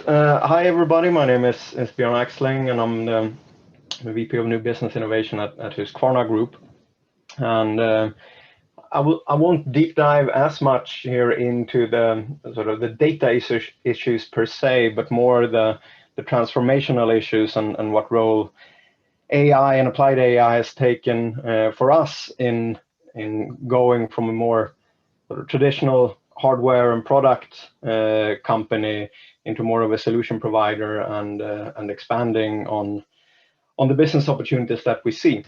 Hi, everybody. My name is Björn Axling, and I'm the VP of New Business Innovation at Husqvarna Group. And I won't deep dive as much here into the sort of the data issues per se, but more the transformational issues and what role AI and applied AI has taken for us in going from a more sort of traditional hardware and product company into more of a solution provider and expanding on the business opportunities that we see.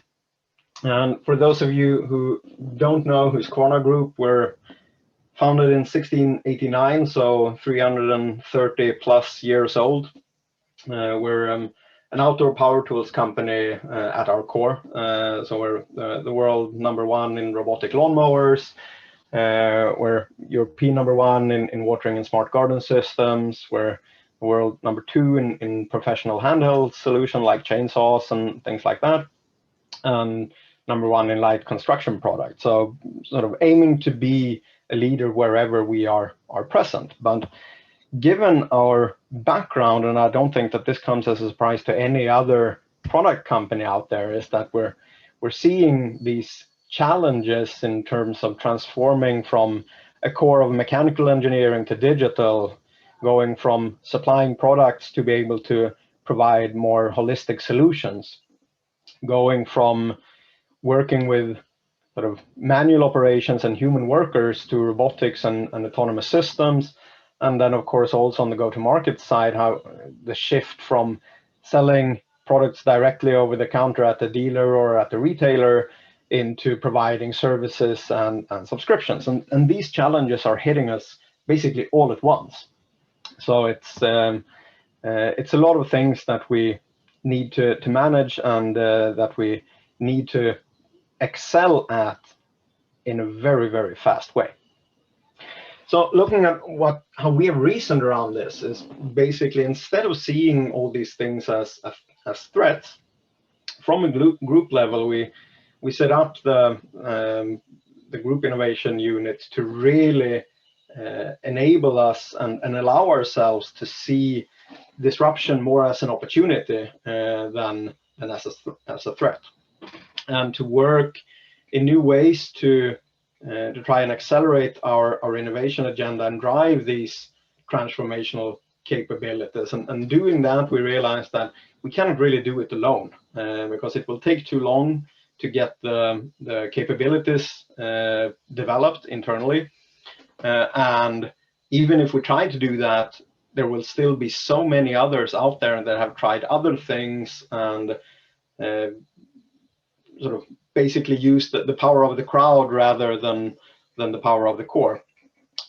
And for those of you who don't know Husqvarna Group, we're founded in 1689, so 330 plus years old. We're an outdoor power tools company at our core. So we're the world #1 in robotic lawnmowers. We're European #1 in watering and smart garden systems. We're world #2 in professional handheld solution like chainsaws and things like that. And #1 in light construction products. So sort of aiming to be a leader wherever we are present. But given our background, and I don't think that this comes as a surprise to any other product company out there, is that we're seeing these challenges in terms of transforming from a core of mechanical engineering to digital, going from supplying products to be able to provide more holistic solutions, going from working with sort of manual operations and human workers to robotics and autonomous systems. And then, of course, also on the go-to-market side, how the shift from selling products directly over the counter at the dealer or at the retailer into providing services and subscriptions. And these challenges are hitting us basically all at once. So it's a lot of things that we need to manage and that we need to excel at in a very, very fast way. So looking at how we have reasoned around this is basically, instead of seeing all these things as threats, from a group level, we set up the group innovation unit to really enable us and allow ourselves to see disruption more as an opportunity than as a threat, and to work in new ways to try and accelerate our innovation agenda and drive these transformational capabilities. And doing that, we realized that we cannot really do it alone because it will take too long to get the capabilities developed internally. And even if we try to do that, there will still be so many others out there that have tried other things and sort of basically use the power of the crowd rather than the power of the core.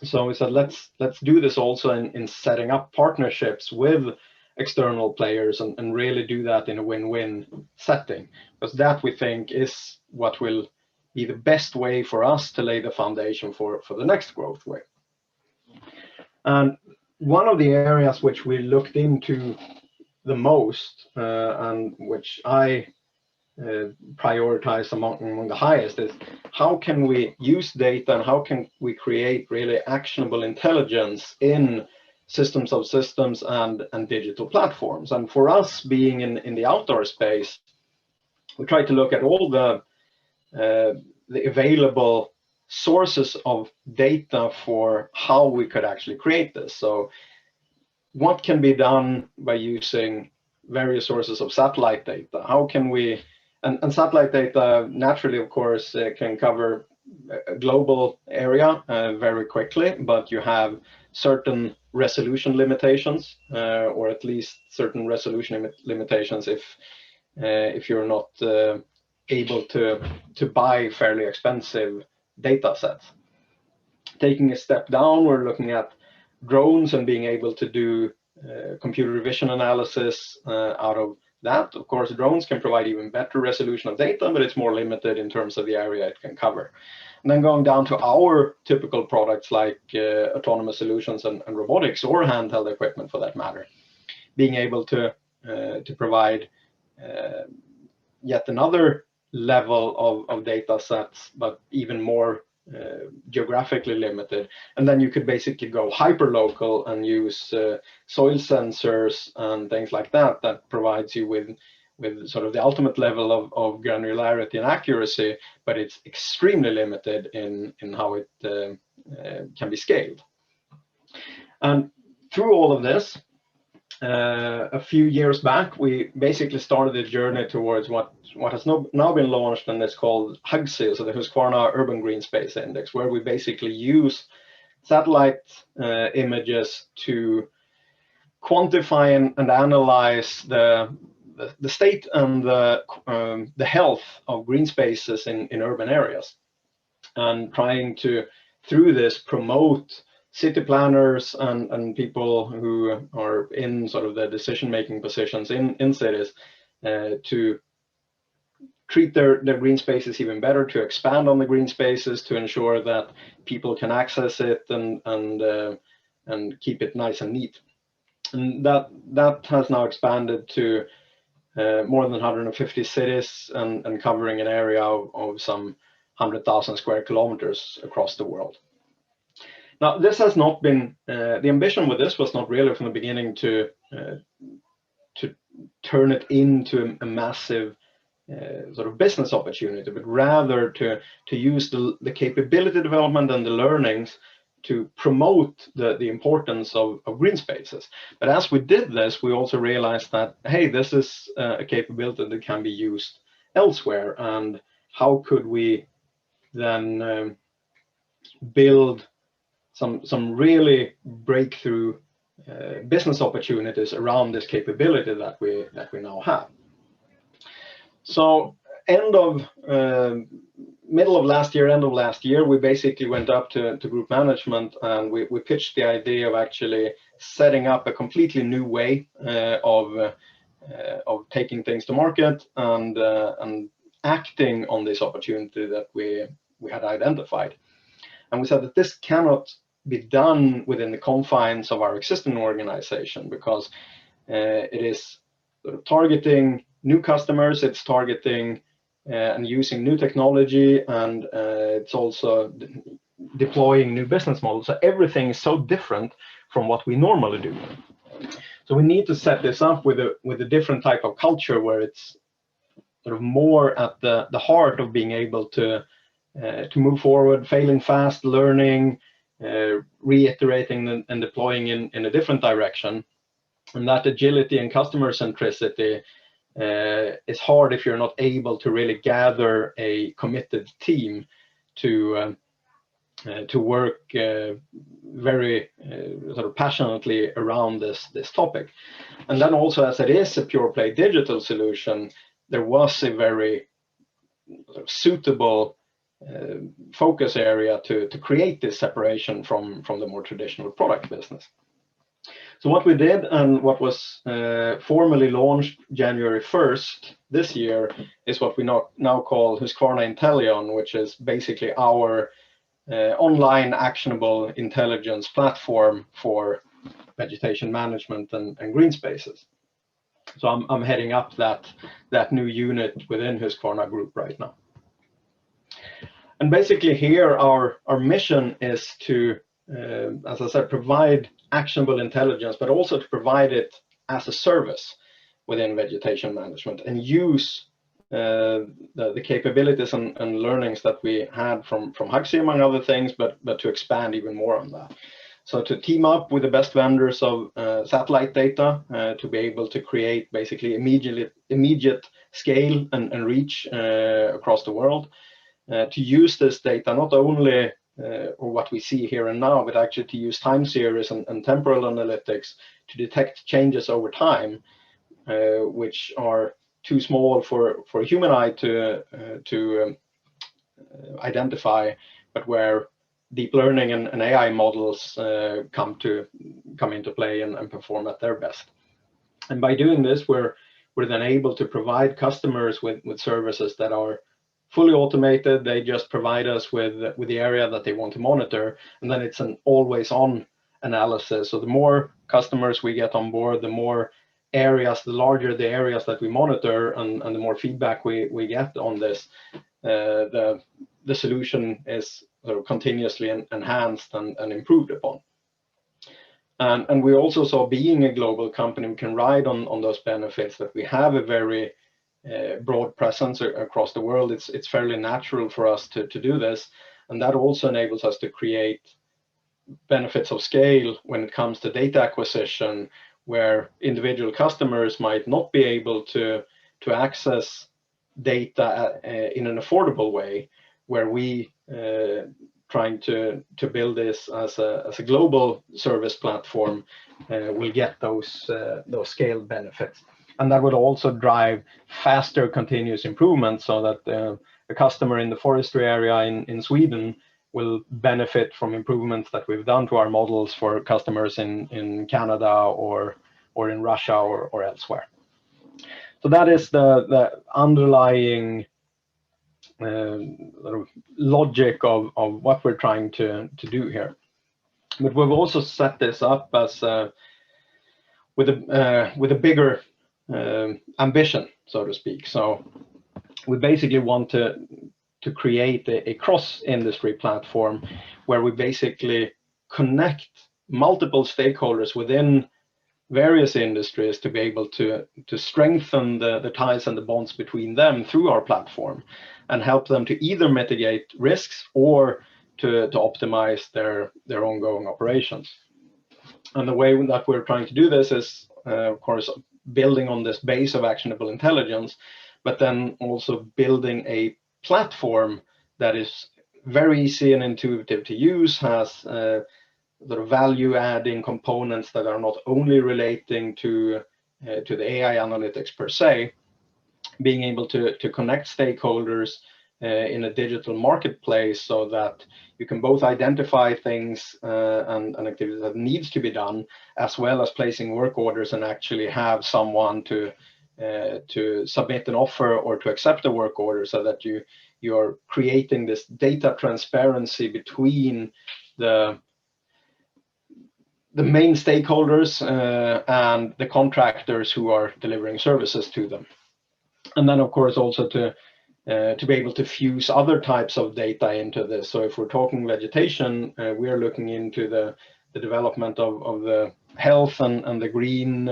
So we said, let's do this also in setting up partnerships with external players and really do that in a win-win setting, because that, we think, is what will be the best way for us to lay the foundation for the next growth wave. And one of the areas which we looked into the most and which I prioritize among the highest is how can we use data and how can we create really actionable intelligence in systems of systems and digital platforms. And for us, being in the outdoor space, we try to look at all the available sources of data for how we could actually create this. So what can be done by using various sources of satellite data? How can we, and satellite data naturally, of course, can cover a global area very quickly, but you have certain resolution limitations, or at least certain resolution limitations if you're not able to buy fairly expensive data sets. Taking a step down, we're looking at drones and being able to do computer vision analysis out of that. Of course, drones can provide even better resolution of data, but it's more limited in terms of the area it can cover. And then going down to our typical products like autonomous solutions and robotics, or handheld equipment for that matter, being able to provide yet another level of data sets, but even more geographically limited. And then you could basically go hyper local and use soil sensors and things like that, that provides you with sort of the ultimate level of granularity and accuracy, but it's extremely limited in how it can be scaled. And through all of this, a few years back, we basically started a journey towards what has now been launched, and it's called HUGSI, so the Husqvarna Urban Green Space Index, where we basically use satellite images to quantify and analyze the state and the health of green spaces in urban areas, and trying to, through this, promote city planners and people who are in sort of the decision-making positions in cities to treat their green spaces even better, to expand on the green spaces, to ensure that people can access it and keep it nice and neat. And that has now expanded to more than 150 cities and covering an area of some 100,000 square kilometers across the world. Now, this has not been, the ambition with this was not really from the beginning to turn it into a massive sort of business opportunity, but rather to use the capability development and the learnings to promote the importance of green spaces. But as we did this, we also realized that, hey, this is a capability that can be used elsewhere, and how could we then build some really breakthrough business opportunities around this capability that we now have. So middle of last year, we basically went up to group management, and we pitched the idea of actually setting up a completely new way of taking things to market and acting on this opportunity that we had identified. And we said that this cannot be done within the confines of our existing organization, because it is sort of targeting new customers, it's targeting and using new technology, and it's also deploying new business models. So everything is so different from what we normally do. So we need to set this up with a different type of culture, where it's sort of more at the heart of being able to move forward, failing fast, learning, reiterating and deploying in a different direction. And that agility and customer centricity is hard if you're not able to really gather a committed team to work very sort of passionately around this topic. And then also, as it is a pure play digital solution, there was a very sort of suitable focus area to create this separation from the more traditional product business. So what we did, and what was formally launched January 1st this year, is what we now call Husqvarna Intellion, which is basically our online actionable intelligence platform for vegetation management and green spaces. So I'm heading up that new unit within Husqvarna Group right now. And basically here our mission is to, as I said, provide actionable intelligence, but also to provide it as a service within vegetation management, and use the capabilities and learnings that we had from HUGSI, among other things, but to expand even more on that. So to team up with the best vendors of satellite data to be able to create basically immediate scale and reach across the world. To use this data not only or what we see here and now, but actually to use time series and temporal analytics to detect changes over time, which are too small for a human eye to identify, but where deep learning and AI models come into play and perform at their best. And by doing this, we're then able to provide customers with services that are fully automated. They just provide us with the area that they want to monitor, and then it's an always-on analysis. So the more customers we get on board, the more areas, the larger the areas that we monitor, and the more feedback we get on this, the solution is sort of continuously enhanced and improved upon. And we also saw, being a global company, we can ride on those benefits, that we have a very broad presence across the world. It's fairly natural for us to do this, and that also enables us to create benefits of scale when it comes to data acquisition, where individual customers might not be able to access data in an affordable way, where we trying to build this as a global service platform will get those scale benefits. And that would also drive faster continuous improvement, so that a customer in the forestry area in Sweden will benefit from improvements that we've done to our models for customers in Canada or in Russia or elsewhere. So that is the underlying logic of what we're trying to do here. But we've also set this up as with a bigger ambition, so to speak. So we basically want to create a cross-industry platform where we basically connect multiple stakeholders within various industries to be able to strengthen the ties and the bonds between them through our platform, and help them to either mitigate risks or to optimize their ongoing operations. And the way that we're trying to do this is, of course, building on this base of actionable intelligence, but then also building a platform that is very easy and intuitive to use, has sort of value-adding components that are not only relating to the AI analytics per se, being able to connect stakeholders in a digital marketplace, so that you can both identify things and activities that needs to be done, as well as placing work orders and actually have someone to submit an offer or to accept a work order, so that you're creating this data transparency between the main stakeholders and the contractors who are delivering services to them. And then, of course, also to be able to fuse other types of data into this. So if we're talking vegetation, we are looking into the development of the health and the green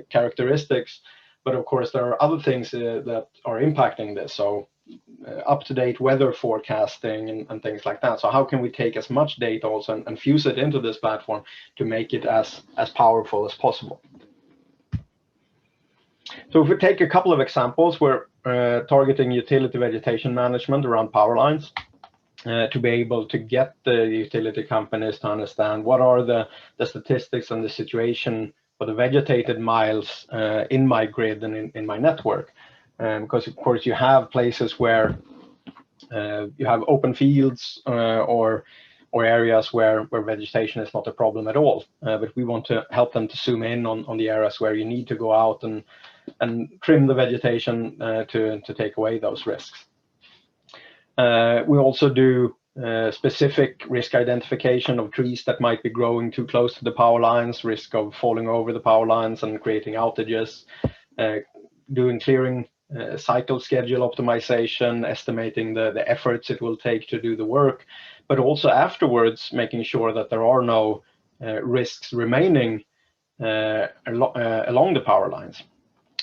characteristics. But of course, there are other things that are impacting this. So up-to-date weather forecasting and things like that. So how can we take as much data also and fuse it into this platform to make it as powerful as possible? So if we take a couple of examples, we're targeting utility vegetation management around power lines to be able to get the utility companies to understand what are the statistics and the situation for the vegetated miles in my grid and in my network. Because of course you have places where you have open fields or areas where vegetation is not a problem at all. But we want to help them to zoom in on the areas where you need to go out and trim the vegetation to take away those risks. We also do specific risk identification of trees that might be growing too close to the power lines, risk of falling over the power lines and creating outages, doing clearing cycle schedule optimization, estimating the efforts it will take to do the work, but also afterwards making sure that there are no risks remaining along the power lines.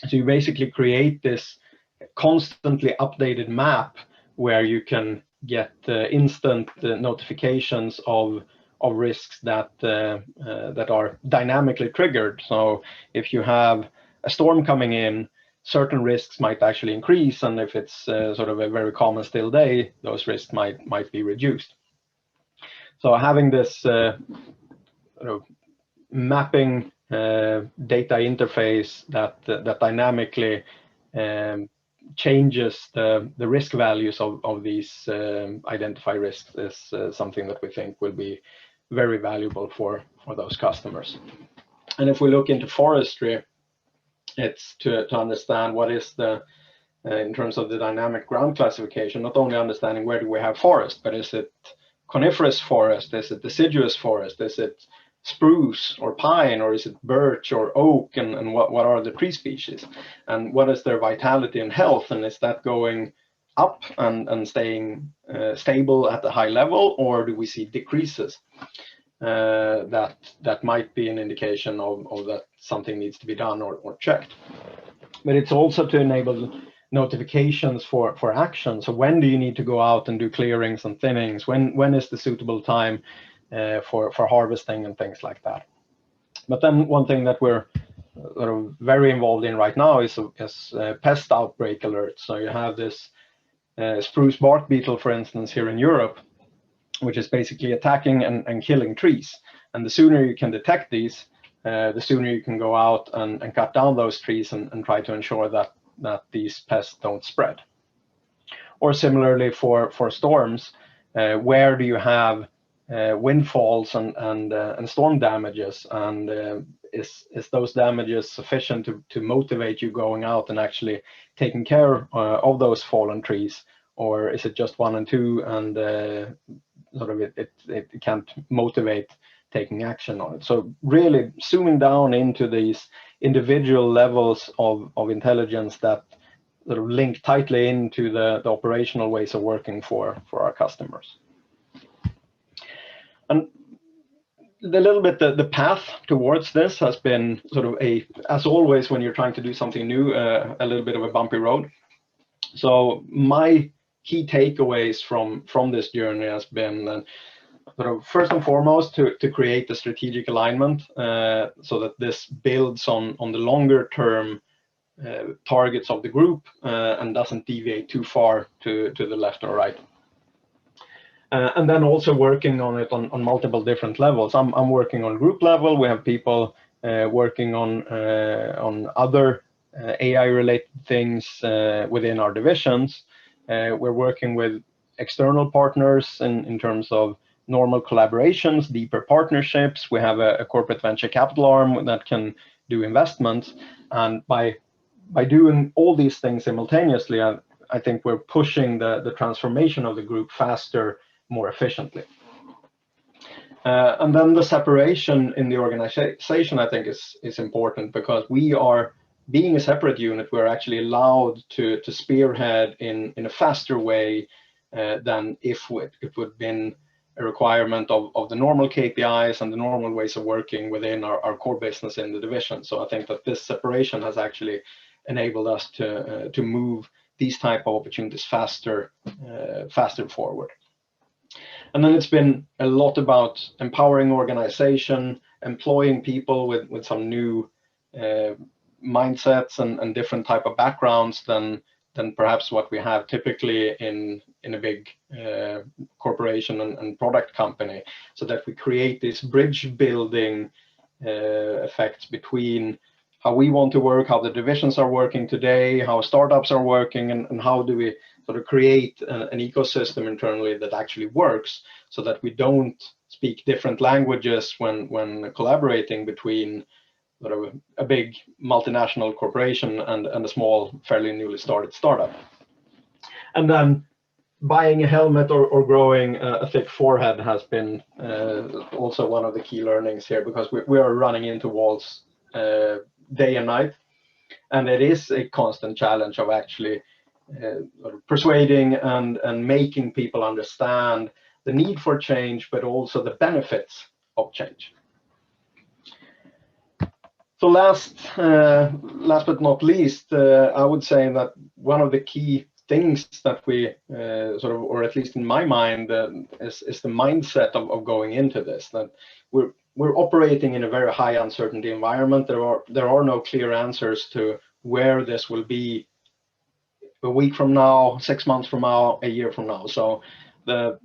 So you basically create this constantly updated map where you can get instant notifications of risks that are dynamically triggered. So if you have a storm coming in, certain risks might actually increase, and if it's sort of a very calm and still day, those risks might be reduced. So having this mapping data interface that dynamically changes the risk values of these identified risks is something that we think will be very valuable for those customers. And if we look into forestry, it's to understand what is the in terms of the dynamic ground classification, not only understanding where do we have forest, but is it coniferous forest, is it deciduous forest, is it spruce or pine, or is it birch or oak, and what are the tree species, and what is their vitality and health, and is that going up and staying stable at a high level, or do we see decreases that might be an indication of that something needs to be done or checked? But it's also to enable notifications for action. So when do you need to go out and do clearings and thinnings? When is the suitable time for harvesting and things like that? But then one thing that we're sort of very involved in right now is pest outbreak alerts. So you have this spruce bark beetle, for instance, here in Europe, which is basically attacking and killing trees. And the sooner you can detect these, the sooner you can go out and cut down those trees and try to ensure that these pests don't spread. Or similarly for storms, where do you have windfalls and storm damages, and is those damages sufficient to motivate you going out and actually taking care of those fallen trees, or is it just one and two and sort of it can't motivate taking action on it? So really zooming down into these individual levels of intelligence that sort of link tightly into the operational ways of working for our customers. And a little bit the path towards this has been sort of as always when you're trying to do something new, a little bit of a bumpy road. So my key takeaways from this journey has been sort of first and foremost to create a strategic alignment so that this builds on the longer term targets of the group and doesn't deviate too far to the left or right. And then also working on it on multiple different levels. I'm working on group level. We have people working on other AI related things within our divisions. We're working with external partners in terms of normal collaborations, deeper partnerships. We have a corporate venture capital arm that can do investments, and by doing all these things simultaneously, I think we're pushing the transformation of the group faster, more efficiently. And then the separation in the organization, I think, is important, because we are, being a separate unit, we're actually allowed to spearhead in a faster way than if it would have been a requirement of the normal KPIs and the normal ways of working within our core business in the division. So I think that this separation has actually enabled us to move these type of opportunities faster forward. And then it's been a lot about empowering organization, employing people with some new mindsets and different type of backgrounds than perhaps what we have typically in a big corporation and product company, so that we create this bridge building effects between how we want to work, how the divisions are working today, how startups are working, and how do we sort of create an ecosystem internally that actually works, so that we don't speak different languages when collaborating between sort of a big multinational corporation and a small, fairly newly started startup. And then buying a helmet or growing a thick forehead has been also one of the key learnings here, because we are running into walls day and night, and it is a constant challenge of actually persuading and making people understand the need for change, but also the benefits of change. So last but not least, I would say that one of the key things that we sort of, or at least in my mind, is the mindset of going into this, that we're operating in a very high uncertainty environment. There are no clear answers to where this will be a week from now, 6 months from now, a year from now. So the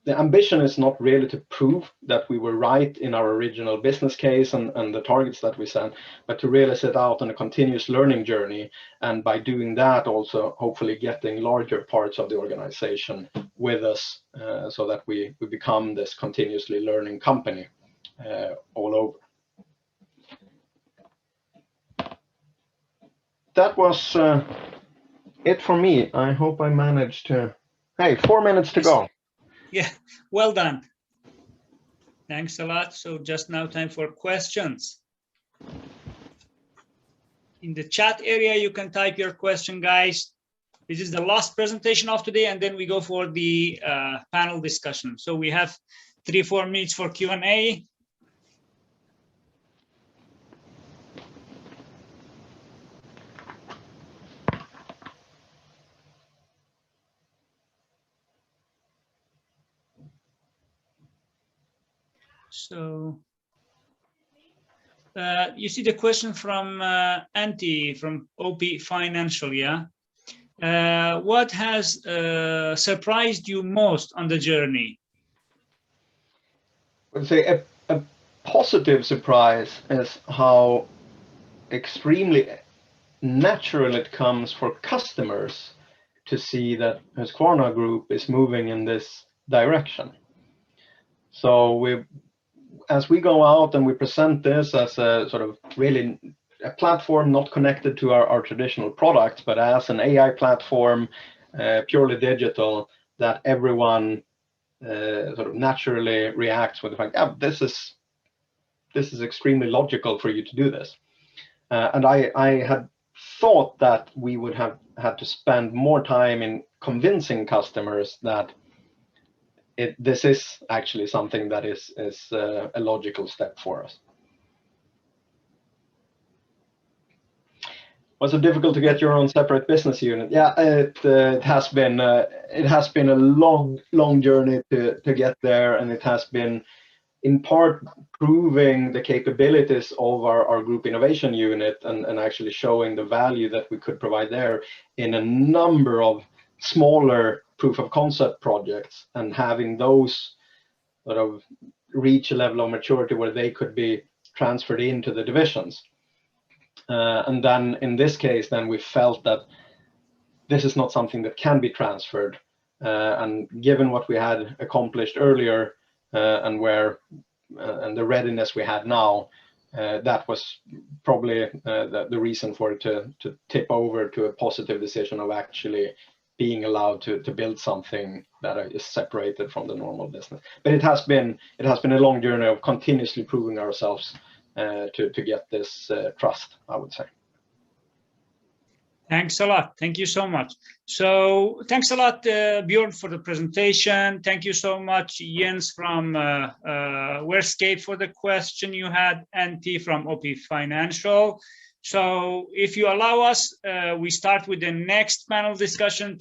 ambition is not really to prove that we were right in our original business case and the targets that we set, but to really set out on a continuous learning journey, and by doing that also hopefully getting larger parts of the organization with us, so that we become this continuously learning company all over. That was it for me. I hope I managed to. Hey, 4 minutes to go. Yeah, well done. Thanks a lot. So just now time for questions. In the chat area, you can type your question, guys. This is the last presentation of today, and then we go for the panel discussion. So we have 3-4 minutes for Q&A. So you see the question from Antti from OP Financial, yeah? What has surprised you most on the journey? I would say a positive surprise is how extremely natural it comes for customers to see that Husqvarna Group is moving in this direction. So as we go out and we present this as a sort of really a platform not connected to our traditional products, but as an AI platform, purely digital, that everyone sort of naturally reacts with the fact, yeah, this is extremely logical for you to do this. And I had thought that we would have had to spend more time in convincing customers that this is actually something that is a logical step for us. Was it difficult to get your own separate business unit? Yeah, it has been a long journey to get there, and it has been in part proving the capabilities of our group innovation unit and actually showing the value that we could provide there in a number of smaller proof of concept projects, and having those sort of reach a level of maturity where they could be transferred into the divisions. And then in this case, then we felt that this is not something that can be transferred. And given what we had accomplished earlier and the readiness we had now, that was probably the reason for it to tip over to a positive decision of actually being allowed to build something that is separated from the normal business. But it has been a long journey of continuously proving ourselves to get this trust, I would say. Thanks a lot. Thank you so much. So thanks a lot, Björn, for the presentation. Thank you so much, Jens from Wordscape, for the question you had, Antti from OP Financial. So if you allow us, we start with the next panel discussion.